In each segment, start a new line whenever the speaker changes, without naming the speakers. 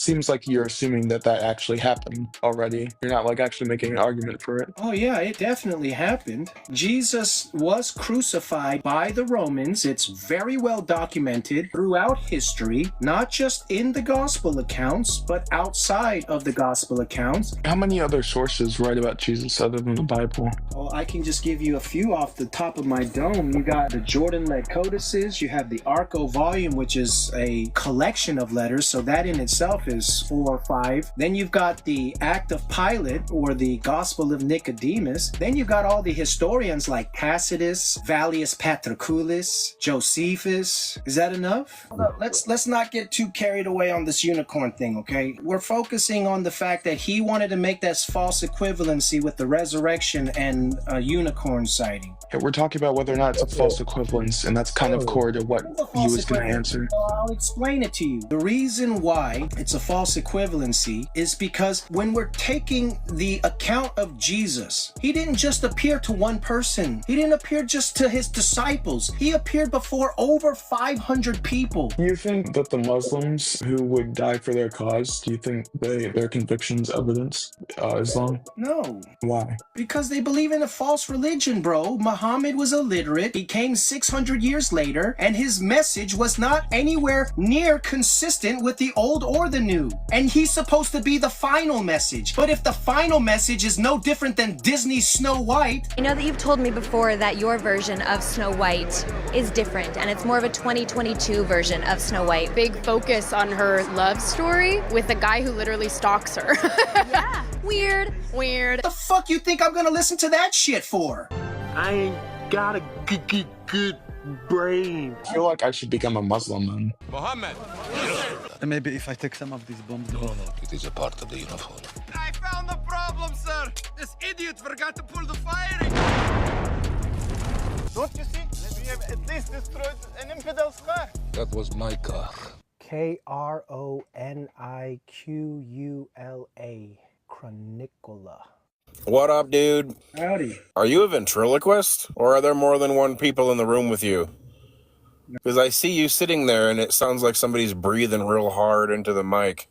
seems like you're assuming that that actually happened already. You're not like actually making an argument for it.
Oh yeah, it definitely happened. Jesus was crucified by the Romans. It's very well documented throughout history, not just in the gospel accounts, but outside of the gospel accounts.
How many other sources write about Jesus other than the Bible?
Well, I can just give you a few off the top of my dome. You got the Jordan-led codices, you have the Arco volume, which is a collection of letters, so that in itself is 4 or 5. Then you've got the Act of Pilate, or the Gospel of Nicodemus. Then you've got all the historians like Tacitus, Vallius Paterculus, Josephus. Is that enough? Let's not get too carried away on this unicorn thing, okay? We're focusing on the fact that he wanted to make that false equivalency with the resurrection and a unicorn sighting.
Yeah, we're talking about whether or not it's a false equivalence, and that's kind of core to what he was going to answer.
Well, I'll explain it to you. The reason why it's a false equivalency is because when we're taking the account of Jesus, he didn't just appear to one person. He didn't appear just to his disciples. He appeared before over 500 people.
Do you think that the Muslims who would die for their cause, do you think their convictions evidence Islam?
No.
Why?
Because they believe in a false religion, bro. Muhammad was illiterate. He came 600 years later, and his message was not anywhere near consistent with the old or the new. And he's supposed to be the final message. But if the final message is no different than Disney's Snow White...
I know that you've told me before that your version of Snow White is different, and it's more of a 2022 version of Snow White.
Big focus on her love story with a guy who literally stalks her.
Yeah. Weird.
What the fuck you think I'm gonna listen to that shit for?
I ain't got a good brain.
I feel like I should become a Muslim then.
Mohammed!
Maybe if I take some of these bombs.
No, it is a part of the uniform.
I found the problem, sir! This idiot forgot to pull the firing!
Don't you see? We have at least destroyed an infidel's car.
That was my car.
Kroniqula. Chronicola.
What up, dude?
Howdy.
Are you a ventriloquist? Or are there more than one people in the room with you? Because I see you sitting there and it sounds like somebody's breathing real hard into the mic.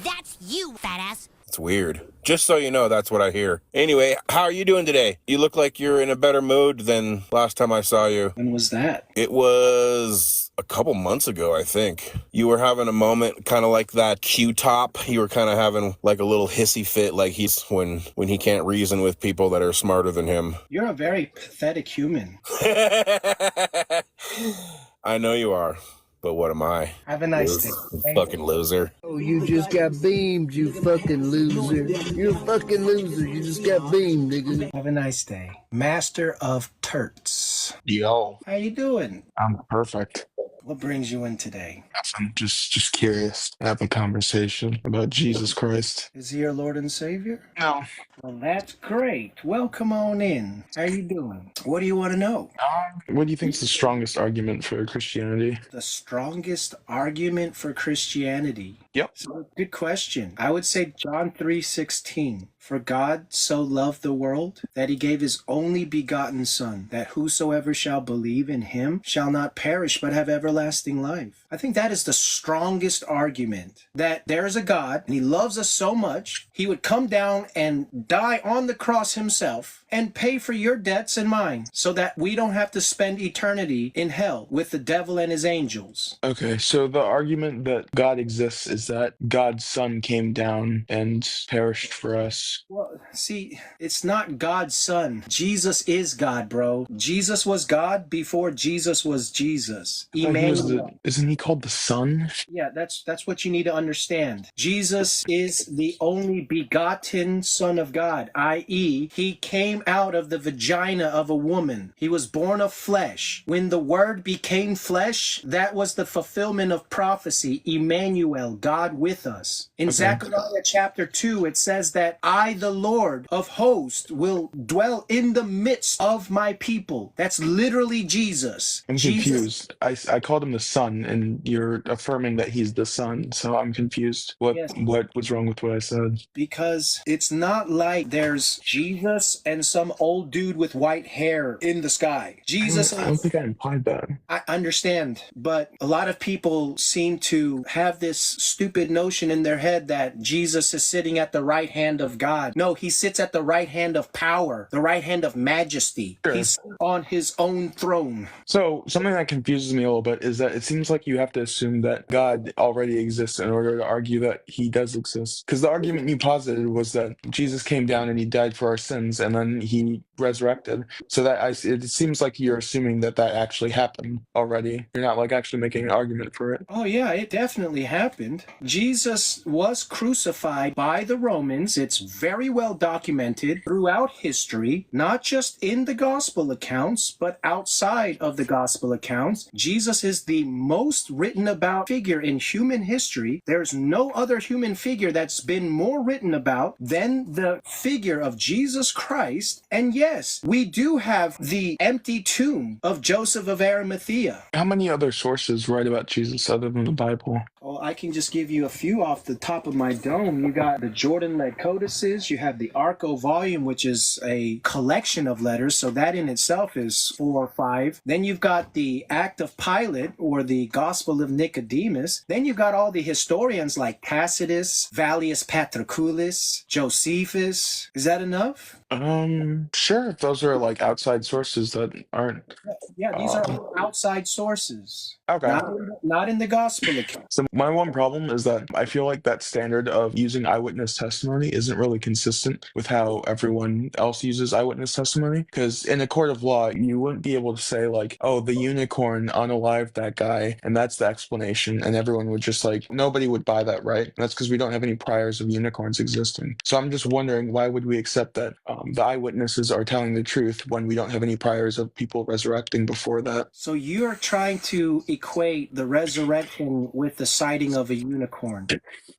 That's you, fat ass.
It's weird. Just so you know, that's what I hear. Anyway, how are you doing today? You look like you're in a better mood than last time I saw you.
When was that?
It was a couple months ago, I think. You were having a moment kind of like that Q-top. You were kind of having like a little hissy fit like he's when he can't reason with people that are smarter than him.
You're a very pathetic human.
I know you are. But what am I?
Have a nice day.
Fucking loser.
Oh, you just got beamed, you fucking loser. You're a fucking loser. You just got beamed, nigga.
Have a nice day. Master of Turts.
Yo.
How you doing?
I'm perfect.
What brings you in today?
I'm just curious to have a conversation about Jesus Christ.
Is he your Lord and Savior?
No.
Well, that's great. Welcome on in. How you doing? What do you want to know?
What do you think is the strongest argument for Christianity?
The strongest argument for Christianity?
Yep.
So, good question. I would say John 3:16. For God so loved the world that he gave his only begotten Son, that whosoever shall believe in him shall not perish but have everlasting life. I think that is the strongest argument, that there is a God and he loves us so much, he would come down and die on the cross himself and pay for your debts and mine so that we don't have to spend eternity in hell with the devil and his angels.
Okay, so the argument that God exists is that God's Son came down and perished for us.
Well, see, it's not God's Son. Jesus is God, bro. Jesus was God before Jesus was Jesus. Emmanuel.
Isn't he called the Son?
Yeah, that's what you need to understand. Jesus is the only begotten Son of God, i.e., he came out of the vagina of a woman. He was born of flesh. When the Word became flesh, that was the fulfillment of prophecy. Emmanuel, God with us. In Zechariah chapter 2, it says that I, the Lord of hosts, will dwell in the midst of my people. That's literally Jesus.
I'm confused. I called him the Son, and you're affirming that he's the Son, so I'm confused. What was wrong with what I said?
Because it's not like there's Jesus and some old dude with white hair in the sky. Jesus,
I don't think I implied that.
I understand, but a lot of people seem to have this stupid notion in their head that Jesus is sitting at the right hand of God. No, he sits at the right hand of power, the right hand of majesty.
Sure.
He's on his own throne.
So something that confuses me a little bit is that it seems like you have to assume that God already exists in order to argue that he does exist. Because the argument you posited was that Jesus came down and he died for our sins and then he resurrected. So it seems like you're assuming that actually happened already. You're not like actually making an argument for it.
Oh yeah, it definitely happened. Jesus was crucified by the Romans. It's very well documented throughout history, not just in the gospel accounts, but outside of the gospel accounts. Jesus is the most written about figure in human history. There's no other human figure that's been more written about than the figure of Jesus Christ. And yes, we do have the empty tomb of Joseph of Arimathea.
How many other sources write about Jesus other than the Bible?
Well, I can just give you a few off the top of my dome. You got the Jordan-led codices. You have the Arco volume, which is a collection of letters. So that in itself is 4 or 5. Then you've got the Act of Pilate, or the Gospel of Nicodemus. Then you've got all the historians like Tacitus, Vallius Paterculus, Josephus. Is that enough?
Sure, if those are like outside sources that aren't.
Yeah, these are outside sources.
Okay.
Not in the gospel account.
So my one problem is that I feel like that standard of using eyewitness testimony isn't really consistent with how everyone else uses eyewitness testimony. Because in a court of law, you wouldn't be able to say like, oh, the unicorn unalived that guy, and that's the explanation, and everyone would just like, nobody would buy that, right? And that's because we don't have any priors of unicorns existing. So I'm just wondering, why would we accept that the eyewitnesses are telling the truth when we don't have any priors of people resurrecting before that?
So you're trying to equate the resurrection with the sighting of a unicorn.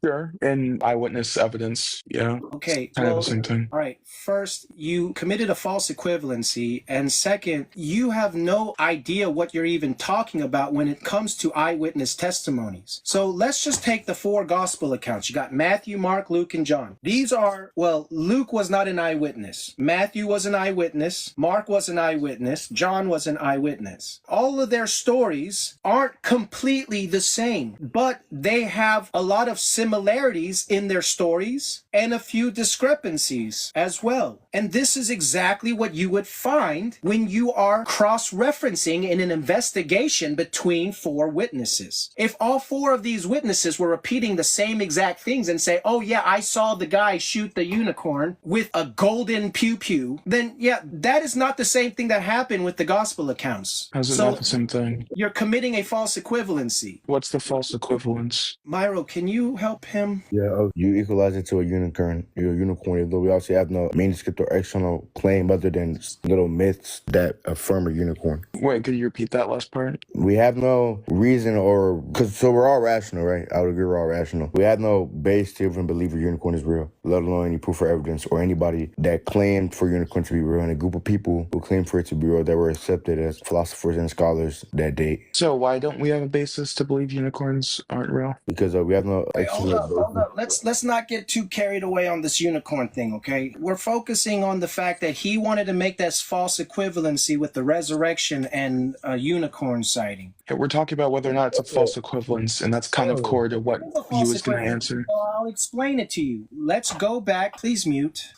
Sure. And eyewitness evidence, yeah.
Okay.
Kind of the same thing.
All right. First, you committed a false equivalency. And second, you have no idea what you're even talking about when it comes to eyewitness testimonies. So let's just take the 4 gospel accounts. You got Matthew, Mark, Luke, and John. These are, well, Luke was not an eyewitness. Matthew was an eyewitness. Mark was an eyewitness. John was an eyewitness. All of their stories aren't completely the same, but they have a lot of similarities in their stories and a few discrepancies as well. And this is exactly what you would find when you are cross-referencing in an investigation between 4 witnesses. If all 4 of these witnesses were repeating the same exact things and say, oh yeah, I saw the guy shoot the unicorn with a golden pew-pew, then yeah, that is not the same thing that happened with the gospel accounts.
How's it not the same thing?
You're committing a false equivalency.
What's the false equivalence?
Myro, can you help him?
Yeah, you equalize it to a unicorn. You're a unicorn, though we also have no manuscript or external claim other than little myths that affirm a unicorn.
Wait, could you repeat that last part?
We have no reason so we're all rational, right? I would agree we're all rational. We have no base to even believe a unicorn is real, let alone any proof or evidence or anybody that claimed for a unicorn to be real, and a group of people who claimed for it to be real that were accepted as philosophers and scholars that date.
So why don't we have a basis to believe unicorns aren't real?
Because we have no...
Wait, hold up. Let's not get too carried away on this unicorn thing, okay? We're focusing on the fact that he wanted to make that false equivalency with the resurrection and a unicorn sighting.
Yeah, we're talking about whether or not it's a false equivalence, and that's kind of core to what he was going to answer.
Well, I'll explain it to you. Let's go back. Please mute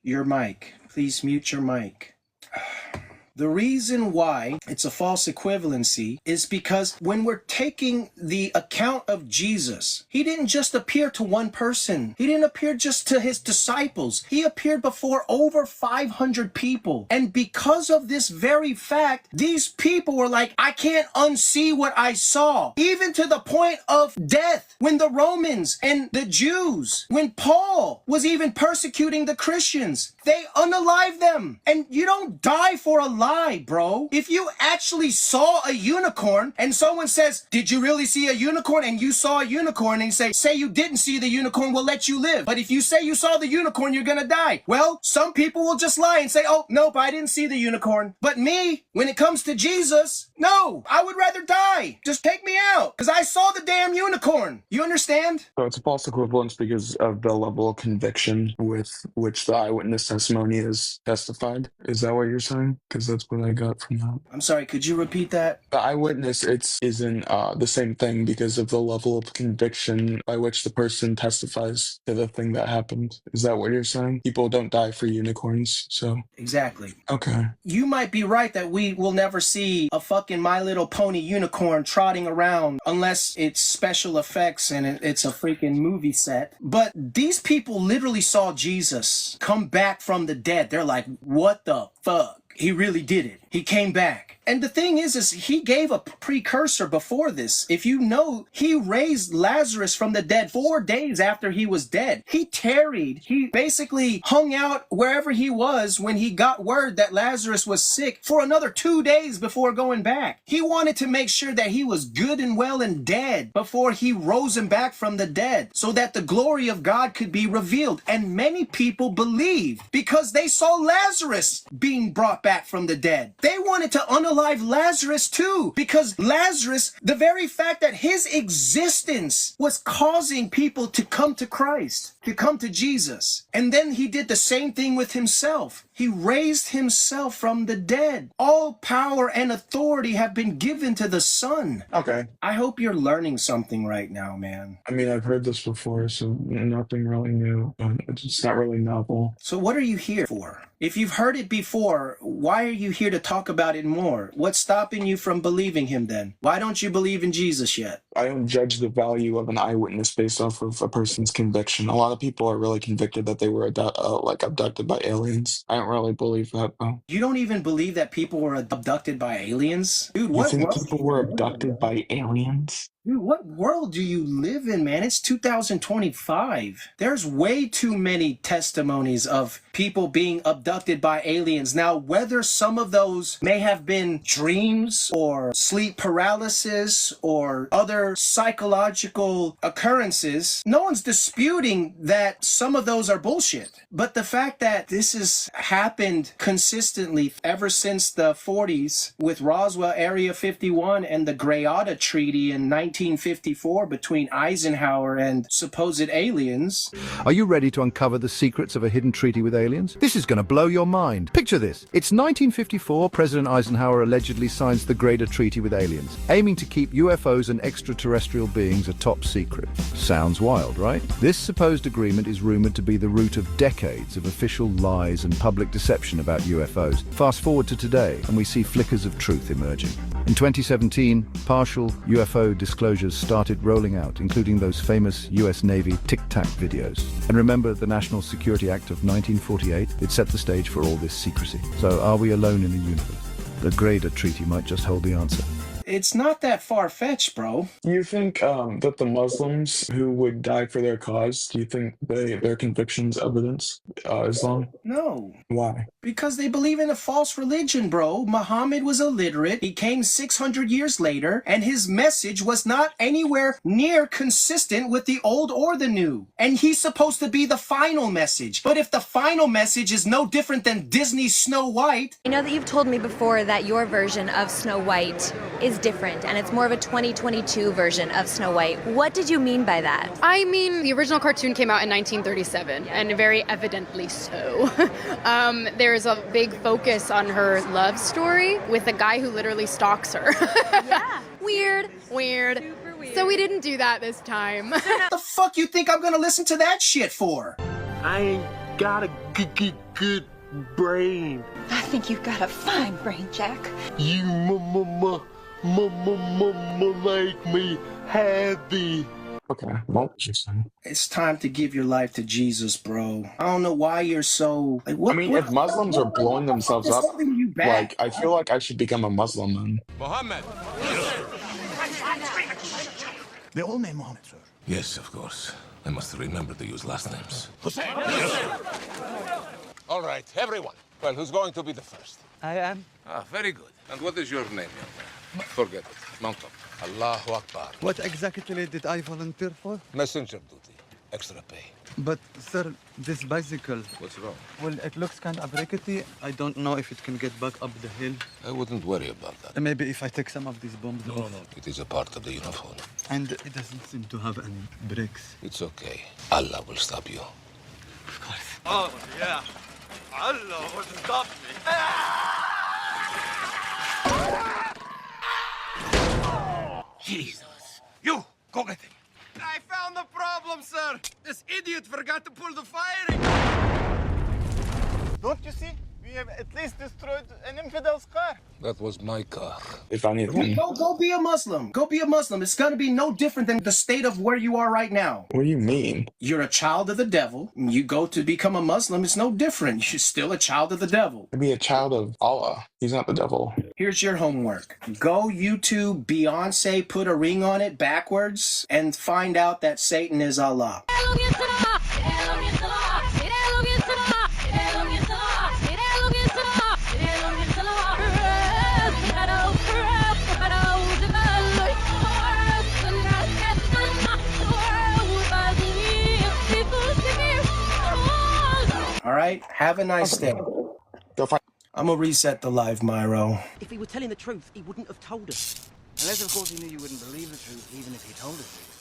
your mic. Please mute your mic. The reason why it's a false equivalency is because when we're taking the account of Jesus, he didn't just appear to one person. He didn't appear just to his disciples. He appeared before over 500 people. And because of this very fact, these people were like, I can't unsee what I saw. Even to the point of death, when the Romans and the Jews, when Paul was even persecuting the Christians, they unalived them. And you don't die for a lie, bro. If you actually saw a unicorn and someone says, did you really see a unicorn? And you saw a unicorn and you say you didn't see the unicorn, we'll let you live. But if you say you saw the unicorn, you're gonna die. Well, some people will just lie and say, oh, nope, I didn't see the unicorn. But me, when it comes to Jesus, no, I would rather die. Just take me out, because I saw the damn unicorn. You understand?
So it's a false equivalence because of the level of conviction with which the eyewitness testimony is testified. Is that what you're saying? Because that's what I got from that.
I'm sorry, could you repeat that?
The eyewitness isn't the same thing because of the level of conviction by which the person testifies to the thing that happened. Is that what you're saying? People don't die for unicorns, so.
Exactly.
Okay.
You might be right that we will never see a fucking My Little Pony unicorn trotting around unless it's special effects and it's a freaking movie set. But these people literally saw Jesus come back from the dead. They're like, what the fuck? He really did it. He came back. And the thing is he gave a precursor before this. If you know, he raised Lazarus from the dead 4 days after he was dead. He tarried. He basically hung out wherever he was when he got word that Lazarus was sick for another 2 days before going back. He wanted to make sure that he was good and well and dead before he rose him back from the dead so that the glory of God could be revealed. And many people believe because they saw Lazarus being brought back from the dead. They wanted to unalive Lazarus too, because Lazarus, the very fact that his existence was causing people to come to Christ, to come to Jesus. And then he did the same thing with himself. He raised himself from the dead. All power and authority have been given to the Son.
Okay.
I hope you're learning something right now, man.
I mean, I've heard this before, so nothing really new, but it's not really novel.
So what are you here for? If you've heard it before, why are you here to talk about it more? What's stopping you from believing him then? Why don't you believe in Jesus yet?
I don't judge the value of an eyewitness based off of a person's conviction. A lot of people are really convicted that they were abducted by aliens. I don't really believe that, though.
You don't even believe that people were abducted by aliens? Dude,
You think people were abducted by aliens?
Dude, what world do you live in, man? It's 2025. There's way too many testimonies of people being abducted by aliens. Now, whether some of those may have been dreams or sleep paralysis or other psychological occurrences, no one's disputing that some of those are bullshit. But the fact that this has happened consistently ever since the 40s with Roswell Area 51 and the Greada Treaty in 1954 between Eisenhower and supposed aliens.
Are you ready to uncover the secrets of a hidden treaty with aliens? This is going to blow your mind. Picture this. It's 1954. President Eisenhower allegedly signs the Greada Treaty with aliens, aiming to keep UFOs and extraterrestrial beings a top secret. Sounds wild, right? This supposed agreement is rumored to be the root of decades of official lies and public deception about UFOs. Fast forward to today, and we see flickers of truth emerging. In 2017, partial UFO disclosures started rolling out, including those famous US Navy Tic Tac videos. And remember the National Security Act of 1948? It set the stage for all this secrecy. So are we alone in the universe? The Greada Treaty might just hold the answer.
It's not that far-fetched, bro.
You think that the Muslims who would die for their cause, do you think their convictions evidence Islam?
No.
Why?
Because they believe in a false religion, bro. Muhammad was illiterate. He came 600 years later, and his message was not anywhere near consistent with the old or the new. And he's supposed to be the final message. But if the final message is no different than Disney's Snow White...
I know that you've told me before that your version of Snow White is different, and it's more of a 2022 version of Snow White. What did you mean by that?
I mean, the original cartoon came out in 1937, and very evidently so. There's a big focus on her love story with a guy who literally stalks her.
Yeah. Weird.
Weird. So we didn't do that this time.
The fuck you think I'm gonna listen to that shit for?
I ain't got a good brain.
I think you've got a fine brain, Jack.
You make me happy.
Okay, well, interesting.
It's time to give your life to Jesus, bro. I don't know why you're so... Like, what,
I mean, if Muslims are blowing themselves up, like, I feel like I should become a Muslim then.
Mohammed!
They all name Mohammed, sir.
Yes, of course. I must remember to use last names.
All right, everyone.
Well, who's going to be the first?
I am.
Ah, very good. And what is your name, young man? Forget it. Mount up. Allahu Akbar.
What exactly did I volunteer for?
Messenger duty. Extra pay.
But, sir, this bicycle...
What's wrong?
Well, it looks kind of rickety. I don't know if it can get back up the hill.
I wouldn't worry about that.
Maybe if I take some of these bombs off.
No. It is a part of the uniform.
And it doesn't seem to have any brakes.
It's okay. Allah will stop you.
Of course.
Oh, yeah. Allah will stop me.
Jesus. You, go get him.
I found the problem, sir. This idiot forgot to pull the firing.
Don't you see? We have at least destroyed an infidel's car.
That was my car.
If anything.
Go be a Muslim. Go be a Muslim. It's gonna be no different than the state of where you are right now.
What do you mean?
You're a child of the devil. You go to become a Muslim, it's no different. You're still a child of the devil.
To be a child of Allah. He's not the devil.
Here's your homework. Go YouTube Beyonce put a ring on it backwards and find out that Satan is Allah. All right, have a nice day.
Go find.
I'm gonna reset the live, Myro.
If he were telling the truth, he wouldn't have told us.
Unless, of course, he knew you wouldn't believe the truth, even if he told us.